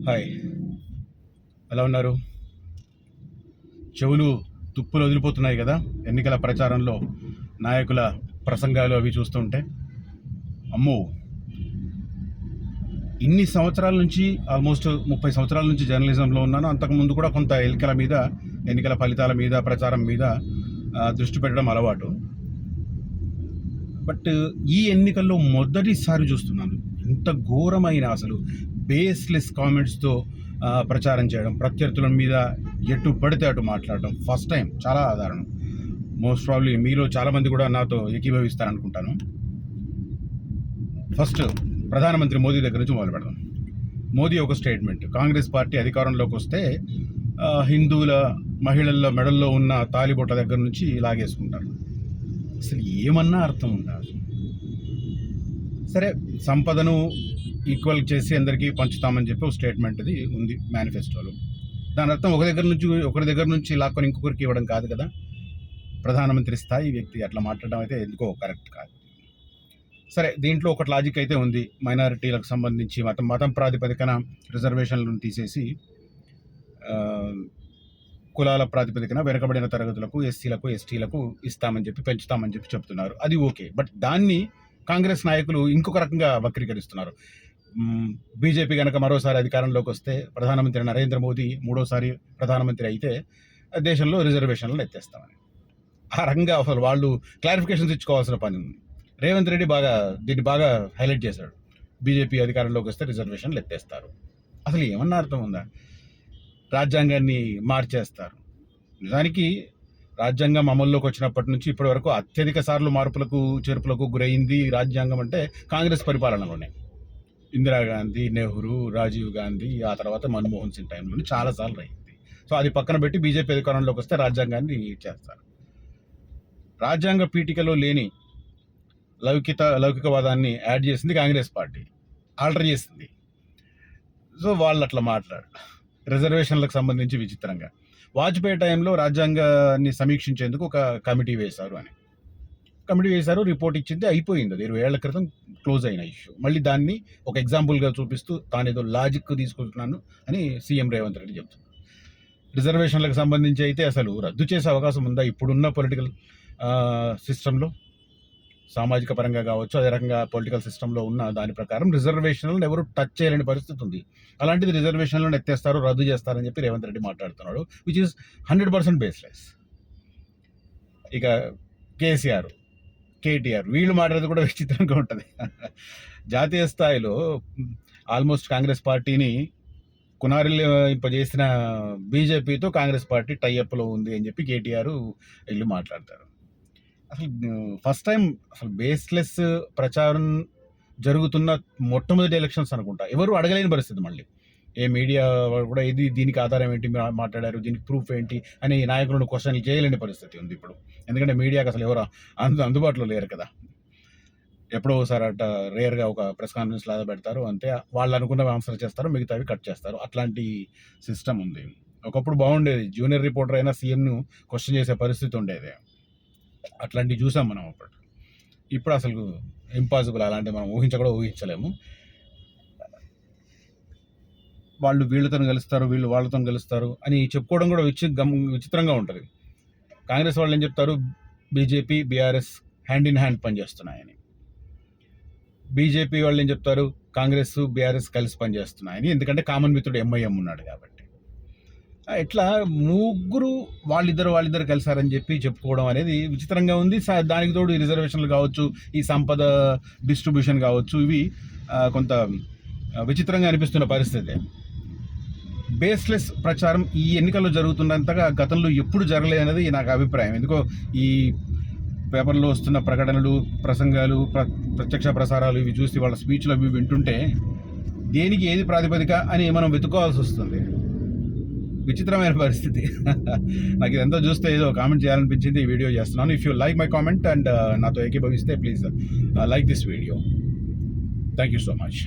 Hi, ఎలా ఉన్నారు? చెవులు తుప్పులు వదిలిపోతున్నాయి కదా ఎన్నికల ప్రచారంలో నాయకుల ప్రసంగాలు అవి చూస్తుంటే. అమ్మో, ఇన్ని సంవత్సరాల నుంచి ఆల్మోస్ట్ 30 సంవత్సరాల నుంచి జర్నలిజంలో ఉన్నాను. అంతకుముందు కూడా కొంత ఎన్నికల ఫలితాల మీద, ప్రచారం మీద దృష్టి పెట్టడం అలవాటు. బట్ ఈ ఎన్నికల్లో మొదటిసారి చూస్తున్నాను ఇంత ఘోరమైన, అసలు బేస్లెస్ కామెంట్స్తో ప్రచారం చేయడం, ప్రత్యర్థుల మీద ఎటు పడితే అటు మాట్లాడడం ఫస్ట్ టైం. చాలా దారుణం. మోస్ట్ ప్రాబ్లీ మీలో చాలామంది కూడా నాతో ఏకీభవిస్తారనుకుంటాను. ఫస్ట్ ప్రధానమంత్రి మోదీ దగ్గర నుంచి మొదలు పెడదాం. మోదీ ఒక స్టేట్మెంట్, కాంగ్రెస్ పార్టీ అధికారంలోకి వస్తే హిందువుల మహిళల మెడల్లో ఉన్న తాలిబొట్ల దగ్గర నుంచి లాగేసుకుంటారు. అసలు ఏమన్నా అర్థం ఉందా? సరే, సంపదను ఈక్వల్ చేసి అందరికీ పంచుతామని చెప్పి ఒక స్టేట్మెంట్ అది ఉంది మేనిఫెస్టోలో. దాని అర్థం ఒకరి దగ్గర నుంచి లాక్కొని ఇంకొకరికి ఇవ్వడం కాదు కదా. ప్రధానమంత్రి స్థాయి వ్యక్తి అట్లా మాట్లాడడం అయితే ఎందుకో కరెక్ట్ కాదు. సరే, దీంట్లో ఒకటి లాజిక్ అయితే ఉంది. మైనారిటీలకు సంబంధించి మతం ప్రాతిపదికన రిజర్వేషన్లను తీసేసి కులాల ప్రాతిపదికన వెనుకబడిన తరగతులకు, ఎస్సీలకు, ఎస్టీలకు ఇస్తామని చెప్పి, పెంచుతామని చెప్పి చెప్తున్నారు. అది ఓకే. బట్ దాన్ని కాంగ్రెస్ నాయకులు ఇంకొక రకంగా వక్రీకరిస్తున్నారు. బీజేపీ కనుక మరోసారి అధికారంలోకి వస్తే, ప్రధానమంత్రి నరేంద్ర మోదీ మూడోసారి ప్రధానమంత్రి అయితే దేశంలో రిజర్వేషన్లను ఎత్తేస్తామని ఆ రకంగా అసలు వాళ్ళు క్లారిఫికేషన్స్ ఇచ్చుకోవాల్సిన పని ఉంది. రేవంత్ రెడ్డి దీన్ని బాగా హైలైట్ చేశాడు. బీజేపీ అధికారంలోకి వస్తే రిజర్వేషన్లు ఎత్తేస్తారు. అసలు ఏమన్నా అర్థం ఉందా? రాజ్యాంగాన్ని మార్చేస్తారు. నిజానికి రాజ్యాంగం అమల్లోకి వచ్చినప్పటి నుంచి ఇప్పటి వరకు అత్యధిక సార్లు మార్పులకు చేర్పులకు గురైంది రాజ్యాంగం అంటే కాంగ్రెస్ పరిపాలనలోనే. ఇందిరాగాంధీ, నెహ్రూ, రాజీవ్ గాంధీ, ఆ తర్వాత మన్మోహన్ సింగ్ టైంలోనే చాలాసార్లు అయింది. సో అది పక్కన పెట్టి బీజేపీ అధికారంలోకి వస్తే రాజ్యాంగాన్ని చేస్తారు. రాజ్యాంగ పీఠికలో లేని లౌకికవాదాన్ని యాడ్ చేసింది కాంగ్రెస్ పార్టీ, ఆల్టర్ చేసింది. సో వాళ్ళు అట్లా మాట్లాడు. రిజర్వేషన్లకు సంబంధించి విచిత్రంగా వాజ్పేయి టైంలో రాజ్యాంగాన్ని సమీక్షించేందుకు ఒక కమిటీ వేశారు, రిపోర్ట్ ఇచ్చింది, అయిపోయింది. అది 20 ఏళ్ల క్రితం క్లోజ్ అయిన ఇష్యూ. మళ్ళీ దాన్ని ఒక ఎగ్జాంపుల్గా చూపిస్తూ తానేదో లాజిక్ తీసుకుంటున్నాను అని సీఎం రేవంత్ రెడ్డి చెప్తున్నారు. రిజర్వేషన్లకు సంబంధించి అయితే అసలు రద్దు చేసే అవకాశం ఉందా? ఇప్పుడున్న పొలిటికల్ సిస్టంలో, సామాజిక పరంగా కావచ్చు, అదే రకంగా పొలిటికల్ సిస్టంలో ఉన్న దాని ప్రకారం రిజర్వేషన్లను ఎవరు టచ్ చేయలేని పరిస్థితి ఉంది. అలాంటిది రిజర్వేషన్లను ఎత్తేస్తారు, రద్దు చేస్తారని చెప్పి రేవంత్ రెడ్డి మాట్లాడుతున్నాడు, విచ్ ఈస్ 100% బేస్లెస్. ఇక కేసీఆర్, కేటీఆర్ వీళ్ళు మాట్లాడేది కూడా విచిత్రంగా ఉంటుంది. జాతీయ స్థాయిలో ఆల్మోస్ట్ కాంగ్రెస్ పార్టీని కునారిల్లింపజేసిన బీజేపీతో కాంగ్రెస్ పార్టీ టైఅప్లో ఉంది అని చెప్పి కేటీఆర్ వీళ్ళు మాట్లాడతారు. అసలు ఫస్ట్ టైం అసలు బేస్లెస్ ప్రచారం జరుగుతున్న మొట్టమొదటి ఎలక్షన్స్ అనుకుంటా. ఎవరు అడగలేని పరిస్థితి. మళ్ళీ ఏ మీడియా కూడా దీనికి ఆధారం ఏంటి, మీరు మాట్లాడారు, దీనికి ప్రూఫ్ ఏంటి అని నాయకులను క్వశ్చన్లు చేయలేని పరిస్థితి ఉంది ఇప్పుడు. ఎందుకంటే మీడియాకి అసలు ఎవరు అందుబాటులో లేరు కదా. ఎప్పుడో ఒకసారి అట్లా రేర్గా ఒక ప్రెస్ కాన్ఫరెన్స్ లాగా పెడతారు, అంతే. వాళ్ళు అనుకున్నవి ఆన్సర్ చేస్తారు, మిగతావి కట్ చేస్తారు. అట్లాంటి సిస్టమ్ ఉంది. ఒకప్పుడు బాగుండేది, జూనియర్ రిపోర్టర్ అయినా సీఎంను క్వశ్చన్ చేసే పరిస్థితి ఉండేది. అట్లాంటివి చూసాం మనం అప్పుడు. ఇప్పుడు అసలు ఇంపాసిబుల్. అలాంటివి మనం ఊహించలేము. వాళ్ళు వీళ్ళతో కలుస్తారు, వీళ్ళు వాళ్ళతో కలుస్తారు అని చెప్పుకోవడం కూడా విచిత్రంగా ఉంటుంది. కాంగ్రెస్ వాళ్ళు ఏం చెప్తారు, BJP, BRS hand in hand పనిచేస్తున్నాయని. బీజేపీ వాళ్ళు ఏం చెప్తారు, కాంగ్రెస్, బీఆర్ఎస్ కలిసి పనిచేస్తున్నాయని. ఎందుకంటే కామన్ మిత్రుడు ఎంఐఎం ఉన్నాడు కాబట్టి. ఇట్లా ముగ్గురు వాళ్ళిద్దరు కలిసారని చెప్పి చెప్పుకోవడం అనేది విచిత్రంగా ఉంది. దానికి తోడు ఈ రిజర్వేషన్లు కావచ్చు, ఈ సంపద డిస్ట్రిబ్యూషన్ కావచ్చు, ఇవి కొంత విచిత్రంగా అనిపిస్తున్న పరిస్థితి. బేస్లెస్ ప్రచారం ఈ ఎన్నికల్లో జరుగుతున్నంతగా గతంలో ఎప్పుడు జరగలేదనేది నాకు అభిప్రాయం. ఎందుకో ఈ పేపర్లో వస్తున్న ప్రకటనలు, ప్రసంగాలు, ప్రత్యక్ష ప్రసారాలు ఇవి చూసి, వాళ్ళ స్పీచ్లు అవి వింటుంటే దేనికి ఏది ప్రాతిపదిక అని మనం వెతుక్కోవాల్సి వస్తుంది. విచిత్రమైన పరిస్థితి. నాకు ఇదంతా చూస్తే ఏదో కామెంట్ చేయాలనిపించింది, ఈ వీడియో చేస్తున్నాను. If you like my comment and నాతో ఏకీభవిస్తే please like this video. Thank you so much.